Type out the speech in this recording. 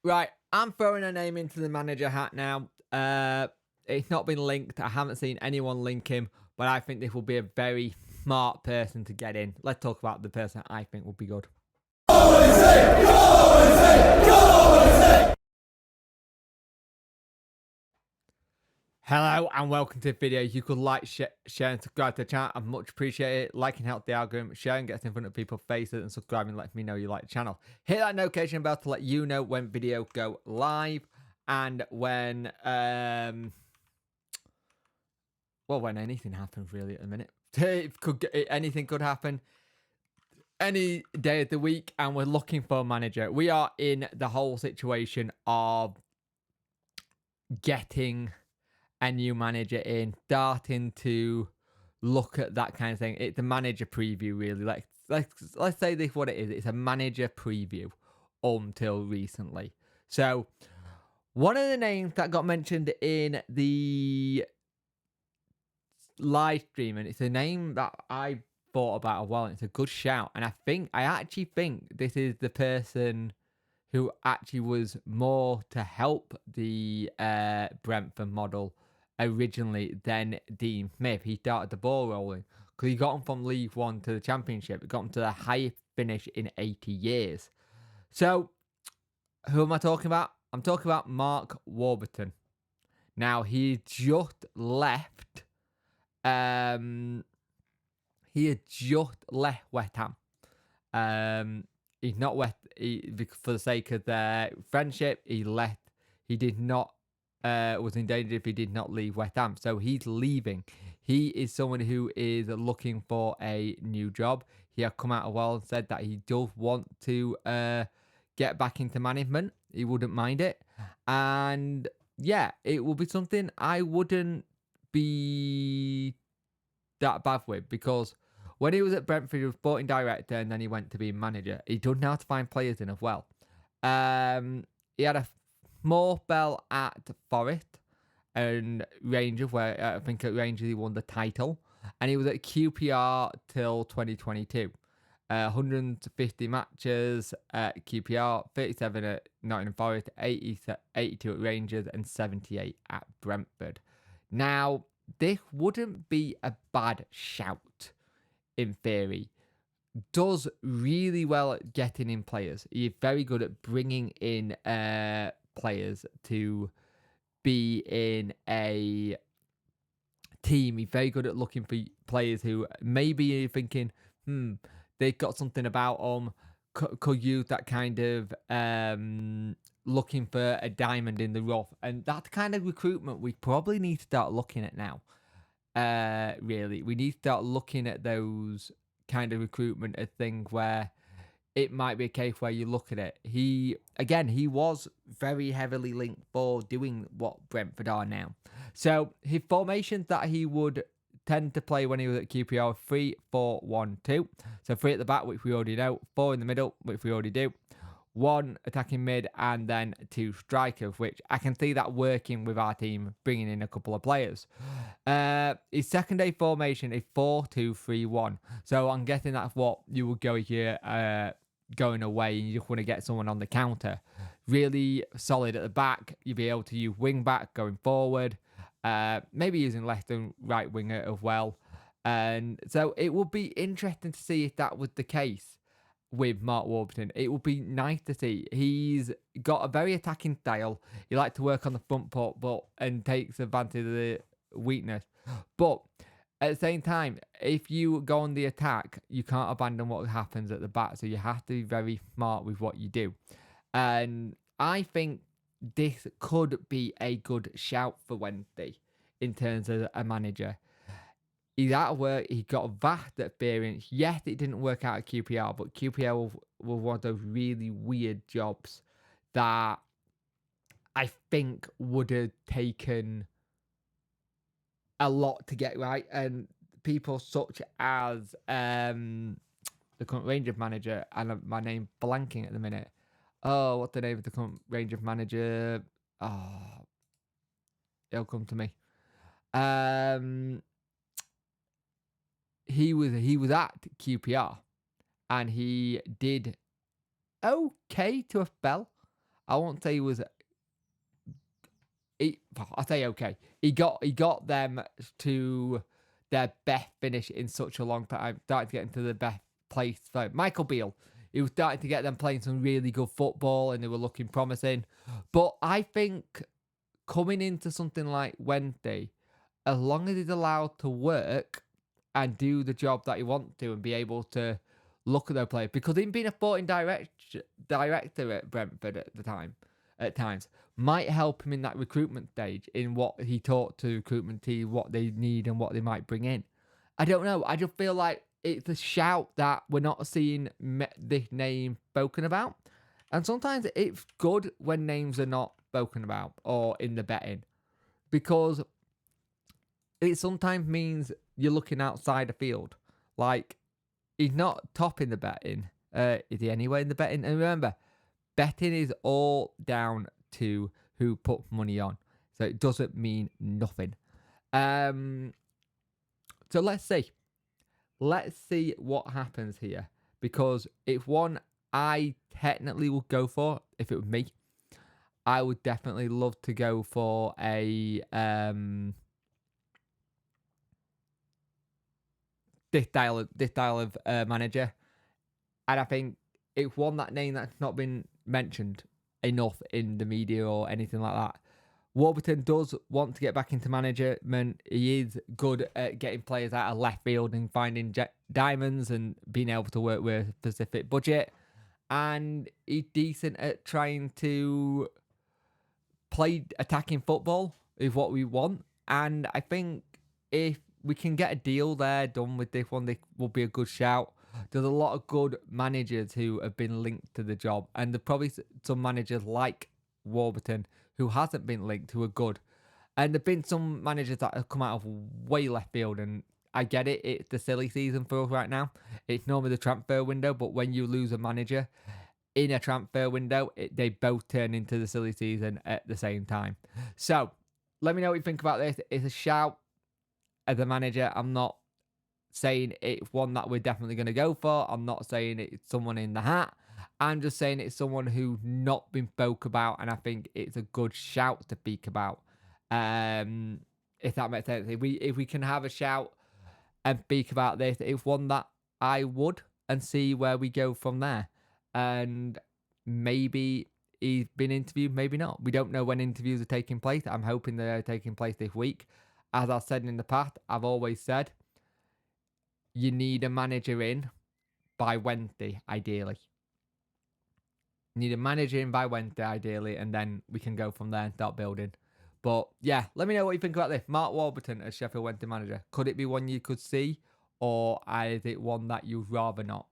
Right, I'm throwing a name into the manager hat now. It's not been linked. I haven't seen anyone link him, but I think this will be a very smart person to get in. Let's talk about the person I think will be good. Hello and welcome to the video. You could like, share and subscribe to the channel. I'd much appreciate it. Liking helps the algorithm, sharing gets in front of people's faces, and subscribing lets me know you like the channel. Hit that notification bell to let you know when videos go live and when when anything happens really at the minute. Anything could happen any day of the week, and we're looking for a manager. We are in the whole situation of getting a new manager in, starting to look at that kind of thing. It's a manager preview, really. Let's say this what it is. It's a manager preview until recently. So one of the names that got mentioned in the live stream, and it's a name that I thought about a while, and it's a good shout. And I actually think this is the person who actually was more to help the Brentford model originally than Dean Smith. He started the ball rolling because he got him from League One to the Championship. It got him to the highest finish in 80 years. So, who am I talking about? I'm talking about Mark Warburton. Now, he just left. He had just left West Ham. He's not West for the sake of their friendship. He left. He did not was in danger if he did not leave West Ham. So he's leaving. He is someone who is looking for a new job. He had come out a while and said that he does want to get back into management. He wouldn't mind it. And yeah, it will be something I wouldn't be that bad with, because when he was at Brentford, he was sporting director and then he went to be manager. He doesn't know how to find players in as well. He had a small spell at Forest and Rangers, where I think at Rangers he won the title. And he was at QPR till 2022. 150 matches at QPR, 37 at Nottingham Forest, 82 at Rangers, and 78 at Brentford. Now, this wouldn't be a bad shout in theory. Does really well at getting in players. He's very good at bringing in players to be in a team. He's very good at looking for players who maybe you're thinking, they've got something about them, could use that kind of looking for a diamond in the rough. And that kind of recruitment we probably need to start looking at now. Really, we need to start looking at those kind of recruitment as things where it might be a case where you look at it. He was very heavily linked for doing what Brentford are now. So his formations that he would tend to play when he was at QPR 3-4-1-2. So 3 at the back, which we already know, 4 in the middle, which we already do, 1 attacking mid, and then 2 strikers, which I can see that working with our team, bringing in a couple of players. His secondary formation is 4-2-3-1. So I'm guessing that's what you would go here going away and you just want to get someone on the counter. Really solid at the back. You'll be able to use wing back going forward. Maybe using left and right winger as well. And so it would be interesting to see if that was the case with Mark Warburton. It would be nice to see. He's got a very attacking style. He likes to work on the front foot, and takes advantage of the weakness. But at the same time, if you go on the attack, you can't abandon what happens at the back. So you have to be very smart with what you do. And I think this could be a good shout for Wednesday in terms of a manager. He's out of work. He got vast experience. Yes, it didn't work out at QPR, but QPR was one of those really weird jobs that I think would have taken a lot to get right. And people such as the current Rangers manager, and my name blanking at the minute. Oh, what's the name of the current Rangers manager? Oh, it'll come to me. He was at QPR and he did okay to a spell. I won't say he was. I'll say okay. He got them to their best finish in such a long time. Starting to get into the best place. So Michael Beale, he was starting to get them playing some really good football, and they were looking promising. But I think coming into something like Wednesday, as long as he's allowed to work and do the job that he wants to, and be able to look at their play, because him being a sporting director at Brentford at times, might help him in that recruitment stage in what he taught to recruitment team, what they need and what they might bring in. I don't know. I just feel like it's a shout that we're not seeing this name spoken about. And sometimes it's good when names are not spoken about or in the betting, because it sometimes means you're looking outside the field. Like, he's not top in the betting. Is he anywhere in the betting? And remember, betting is all down to who put money on. So it doesn't mean nothing. So let's see. Let's see what happens here. Because if one I technically would go for, if it was me, I would definitely love to go for a this style of manager. And I think it's one that name that's not been mentioned enough in the media or anything like that. Warburton does want to get back into management. He is good at getting players out of left field and finding diamonds and being able to work with a specific budget. And he's decent at trying to play attacking football is what we want. And I think if we can get a deal there done with this one, this will be a good shout. There's a lot of good managers who have been linked to the job, and there's probably some managers like Warburton who hasn't been linked, who are good. And there've been some managers that have come out of way left field, and I get it. It's the silly season for us right now. It's normally the transfer window, but when you lose a manager in a transfer window, they both turn into the silly season at the same time. So let me know what you think about this. It's a shout as a manager. I'm not saying it's one that we're definitely going to go for. I'm not saying it's someone in the hat. I'm just saying it's someone who's not been spoke about, and I think it's a good shout to speak about. If that makes sense. If we can have a shout and speak about this, it's one that I would, and see where we go from there. And maybe he's been interviewed, maybe not. We don't know when interviews are taking place. I'm hoping they're taking place this week. As I've said in the past, I've always said you need a manager in by Wednesday, ideally. You need a manager in by Wednesday, ideally, and then we can go from there and start building. But yeah, let me know what you think about this. Mark Warburton as Sheffield Wednesday manager. Could it be one you could see, or is it one that you'd rather not?